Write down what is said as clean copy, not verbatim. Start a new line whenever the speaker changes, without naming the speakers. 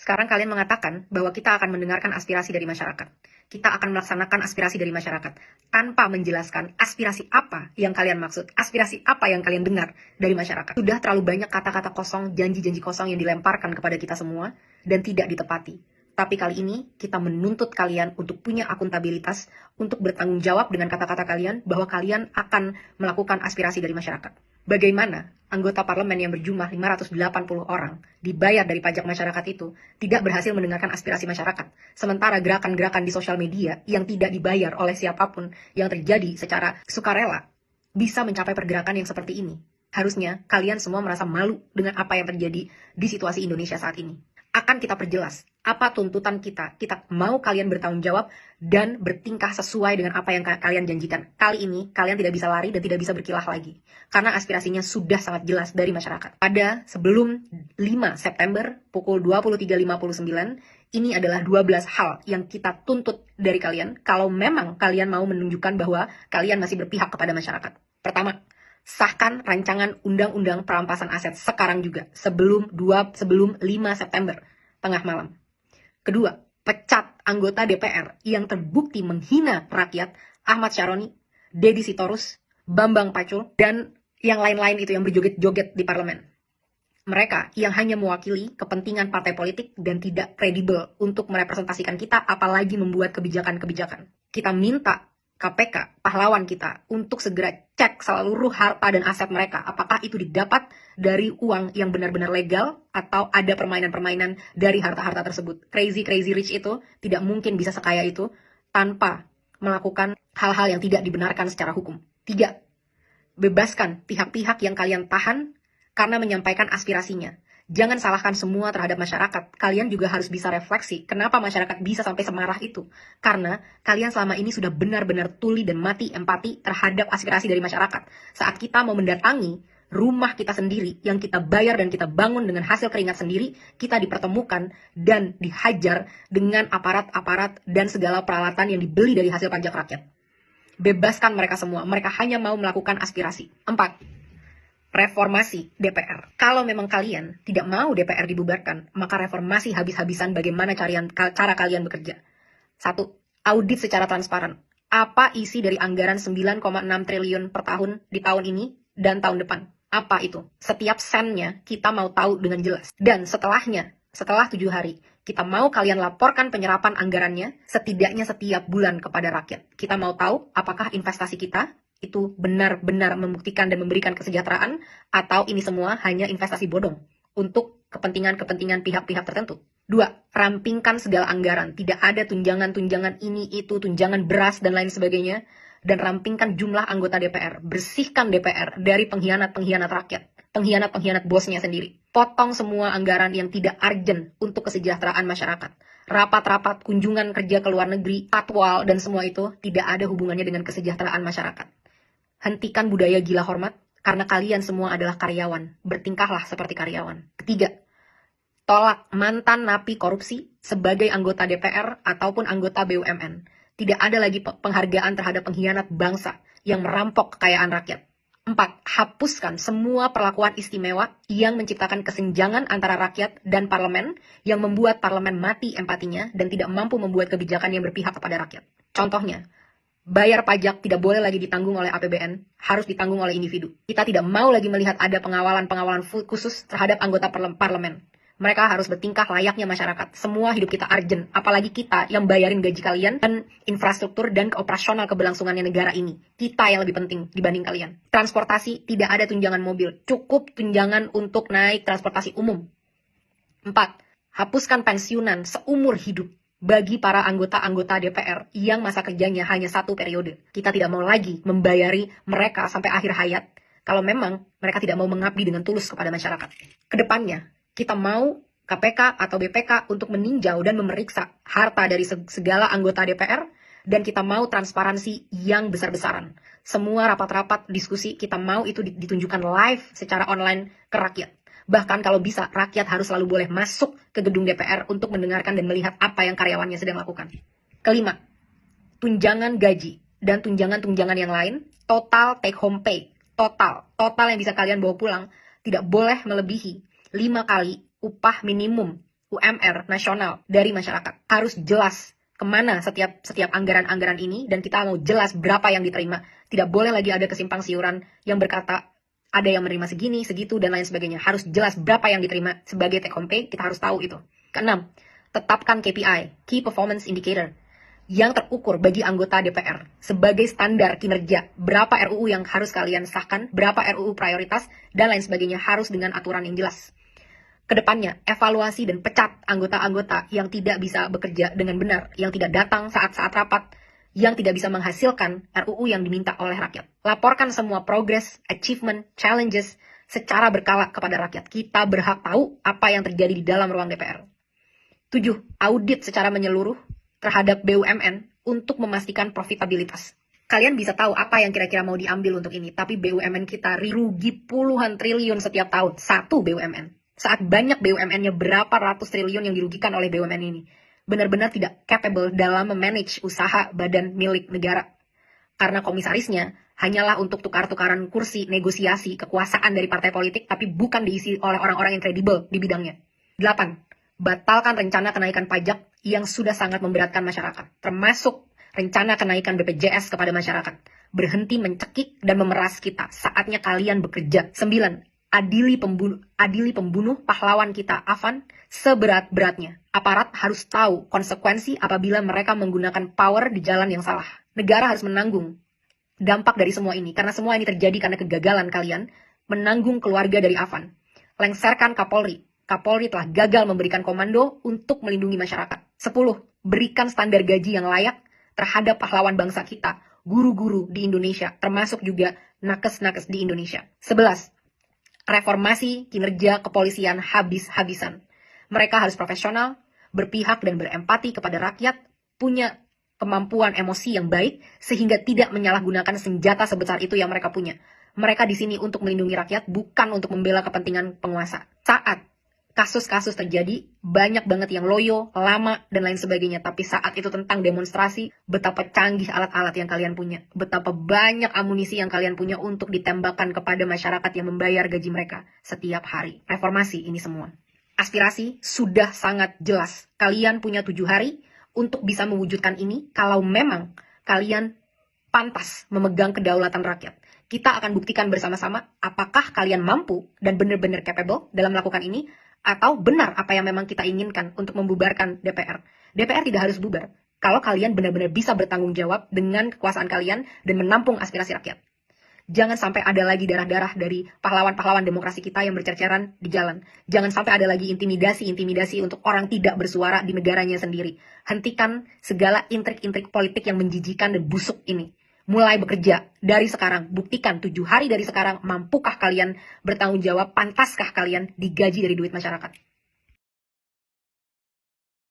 Sekarang kalian mengatakan bahwa kita akan mendengarkan aspirasi dari masyarakat. Kita akan melaksanakan aspirasi dari masyarakat tanpa menjelaskan aspirasi apa yang kalian maksud, aspirasi apa yang kalian dengar dari masyarakat. Sudah terlalu banyak kata-kata kosong, janji-janji kosong yang dilemparkan kepada kita semua dan tidak ditepati. Tapi kali ini kita menuntut kalian untuk punya akuntabilitas, untuk bertanggung jawab dengan kata-kata kalian bahwa kalian akan melakukan aspirasi dari masyarakat. Bagaimana anggota parlemen yang berjumlah 580 orang dibayar dari pajak masyarakat itu tidak berhasil mendengarkan aspirasi masyarakat, sementara gerakan-gerakan di sosial media yang tidak dibayar oleh siapapun yang terjadi secara sukarela bisa mencapai pergerakan yang seperti ini. Harusnya kalian semua merasa malu dengan apa yang terjadi di situasi Indonesia saat ini. Akan kita perjelas apa tuntutan kita. Kita mau kalian bertanggung jawab dan bertingkah sesuai dengan apa yang kalian janjikan. Kali ini kalian tidak bisa lari dan tidak bisa berkilah lagi. Karena aspirasinya sudah sangat jelas dari masyarakat. Pada sebelum 5 September pukul 23.59, ini adalah 12 hal yang kita tuntut dari kalian kalau memang kalian mau menunjukkan bahwa kalian masih berpihak kepada masyarakat. Pertama, sahkan rancangan undang-undang perampasan aset sekarang juga, sebelum 5 September, tengah malam. Kedua, pecat anggota DPR yang terbukti menghina rakyat, Ahmad Syaroni, Deddy Sitorus, Bambang Pacul, dan yang lain-lain itu yang berjoget-joget di parlemen. Mereka yang hanya mewakili kepentingan partai politik dan tidak kredibel untuk merepresentasikan kita, apalagi membuat kebijakan-kebijakan. Kita minta KPK, pahlawan kita, untuk segera cek seluruh harta dan aset mereka. Apakah itu didapat dari uang yang benar-benar legal atau ada permainan-permainan dari harta-harta tersebut. Crazy rich itu tidak mungkin bisa sekaya itu tanpa melakukan hal-hal yang tidak dibenarkan secara hukum. 3. Bebaskan pihak-pihak yang kalian tahan karena menyampaikan aspirasinya. Jangan salahkan semua terhadap masyarakat. Kalian juga harus bisa refleksi kenapa masyarakat bisa sampai semarah itu. Karena kalian selama ini sudah benar-benar tuli dan mati empati terhadap aspirasi dari masyarakat. Saat kita mau mendatangi rumah kita sendiri yang kita bayar dan kita bangun dengan hasil keringat sendiri, kita dipertemukan dan dihajar dengan aparat-aparat dan segala peralatan yang dibeli dari hasil pajak rakyat. Bebaskan mereka semua. Mereka hanya mau melakukan aspirasi. 4. Reformasi DPR. Kalau memang kalian tidak mau DPR dibubarkan, maka reformasi habis-habisan bagaimana cara kalian bekerja. 1. Audit secara transparan. Apa isi dari anggaran 9,6 triliun per tahun di tahun ini dan tahun depan? Apa itu? Setiap sennya kita mau tahu dengan jelas. Dan setelahnya, setelah 7 hari, kita mau kalian laporkan penyerapan anggarannya setidaknya setiap bulan kepada rakyat. Kita mau tahu apakah investasi kita itu benar-benar membuktikan dan memberikan kesejahteraan, atau ini semua hanya investasi bodong untuk kepentingan-kepentingan pihak-pihak tertentu. 2. Rampingkan segala anggaran. Tidak ada tunjangan-tunjangan ini, itu, tunjangan beras, dan lain sebagainya. Dan rampingkan jumlah anggota DPR. Bersihkan DPR dari pengkhianat-pengkhianat rakyat. Pengkhianat-pengkhianat bosnya sendiri. Potong semua anggaran yang tidak urgent untuk kesejahteraan masyarakat. Rapat-rapat, kunjungan kerja ke luar negeri, patwal, dan semua itu tidak ada hubungannya dengan kesejahteraan masyarakat. Hentikan budaya gila hormat, karena kalian semua adalah karyawan. Bertingkahlah seperti karyawan. 3. Tolak mantan napi korupsi sebagai anggota DPR ataupun anggota BUMN. Tidak ada lagi penghargaan terhadap pengkhianat bangsa yang merampok kekayaan rakyat. 4. Hapuskan semua perlakuan istimewa yang menciptakan kesenjangan antara rakyat dan parlemen, yang membuat parlemen mati empatinya dan tidak mampu membuat kebijakan yang berpihak kepada rakyat. Contohnya, bayar pajak tidak boleh lagi ditanggung oleh APBN, harus ditanggung oleh individu. Kita tidak mau lagi melihat ada pengawalan khusus terhadap anggota parlemen. Mereka harus bertingkah layaknya masyarakat. Semua hidup kita urgent, apalagi kita yang bayarin gaji kalian dan infrastruktur dan operasional keberlangsungannya negara ini. Kita yang lebih penting dibanding kalian. Transportasi, tidak ada tunjangan mobil, cukup tunjangan untuk naik transportasi umum. 4. Hapuskan pensiunan seumur hidup bagi para anggota-anggota DPR yang masa kerjanya hanya 1 periode. Kita tidak mau lagi membayari mereka sampai akhir hayat kalau memang mereka tidak mau mengabdi dengan tulus kepada masyarakat. Kedepannya, kita mau KPK atau BPK untuk meninjau dan memeriksa harta dari segala anggota DPR, dan kita mau transparansi yang besar-besaran. Semua rapat-rapat diskusi kita mau itu ditunjukkan live secara online ke rakyat. Bahkan kalau bisa, rakyat harus selalu boleh masuk ke gedung DPR untuk mendengarkan dan melihat apa yang karyawannya sedang lakukan. 5. Tunjangan gaji dan tunjangan-tunjangan yang lain, total take home pay, total yang bisa kalian bawa pulang, tidak boleh melebihi 5 kali upah minimum UMR nasional dari masyarakat. Harus jelas kemana setiap anggaran-anggaran ini, dan kita mau jelas berapa yang diterima. Tidak boleh lagi ada kesimpang siuran yang berkata ada yang menerima segini, segitu, dan lain sebagainya. Harus jelas berapa yang diterima sebagai take home pay, kita harus tahu itu. Keenam, tetapkan KPI, Key Performance Indicator, yang terukur bagi anggota DPR sebagai standar kinerja. Berapa RUU yang harus kalian sahkan, berapa RUU prioritas, dan lain sebagainya, harus dengan aturan yang jelas. Kedepannya, evaluasi dan pecat anggota-anggota yang tidak bisa bekerja dengan benar, yang tidak datang saat-saat rapat, yang tidak bisa menghasilkan RUU yang diminta oleh rakyat. Laporkan semua progress, achievement, challenges secara berkala kepada rakyat. Kita berhak tahu apa yang terjadi di dalam ruang DPR. 7. Audit secara menyeluruh terhadap BUMN untuk memastikan profitabilitas. Kalian bisa tahu apa yang kira-kira mau diambil untuk ini, tapi BUMN kita rugi puluhan triliun setiap tahun. Satu BUMN. Saat banyak BUMN-nya berapa ratus triliun yang dirugikan oleh BUMN ini. Benar-benar tidak capable dalam memanage usaha badan milik negara. Karena komisarisnya hanyalah untuk tukar-tukaran kursi, negosiasi, kekuasaan dari partai politik, tapi bukan diisi oleh orang-orang yang kredibel di bidangnya. 8. Batalkan rencana kenaikan pajak yang sudah sangat memberatkan masyarakat, termasuk rencana kenaikan BPJS kepada masyarakat. Berhenti mencekik dan memeras kita. Saatnya kalian bekerja. 9. Adili pembunuh pahlawan kita, Afan, seberat-beratnya. Aparat harus tahu konsekuensi apabila mereka menggunakan power di jalan yang salah. Negara harus menanggung dampak dari semua ini, karena semua ini terjadi karena kegagalan kalian menanggung keluarga dari Afan. Lengserkan Kapolri. Kapolri telah gagal memberikan komando untuk melindungi masyarakat. 10. Berikan standar gaji yang layak terhadap pahlawan bangsa kita, guru-guru di Indonesia, termasuk juga nakes-nakes di Indonesia. 11. Reformasi kinerja kepolisian habis-habisan. Mereka harus profesional, berpihak dan berempati kepada rakyat, punya kemampuan emosi yang baik, sehingga tidak menyalahgunakan senjata sebesar itu yang mereka punya. Mereka di sini untuk melindungi rakyat, bukan untuk membela kepentingan penguasa. Saat kasus-kasus terjadi, banyak banget yang loyo, lama, dan lain sebagainya. Tapi saat itu tentang demonstrasi, betapa canggih alat-alat yang kalian punya. Betapa banyak amunisi yang kalian punya untuk ditembakkan kepada masyarakat yang membayar gaji mereka setiap hari. Reformasi ini semua. Aspirasi sudah sangat jelas. Kalian punya 7 hari untuk bisa mewujudkan ini kalau memang kalian pantas memegang kedaulatan rakyat. Kita akan buktikan bersama-sama apakah kalian mampu dan benar-benar capable dalam melakukan ini, atau benar apa yang memang kita inginkan untuk membubarkan DPR. DPR tidak harus bubar kalau kalian benar-benar bisa bertanggung jawab dengan kekuasaan kalian dan menampung aspirasi rakyat. Jangan sampai ada lagi darah-darah dari pahlawan-pahlawan demokrasi kita yang bercerceran di jalan. Jangan sampai ada lagi intimidasi-intimidasi untuk orang tidak bersuara di negaranya sendiri. Hentikan segala intrik-intrik politik yang menjijikan dan busuk ini. Mulai bekerja dari sekarang. Buktikan 7 hari dari sekarang, mampukah kalian bertanggung jawab, pantaskah kalian digaji dari duit masyarakat.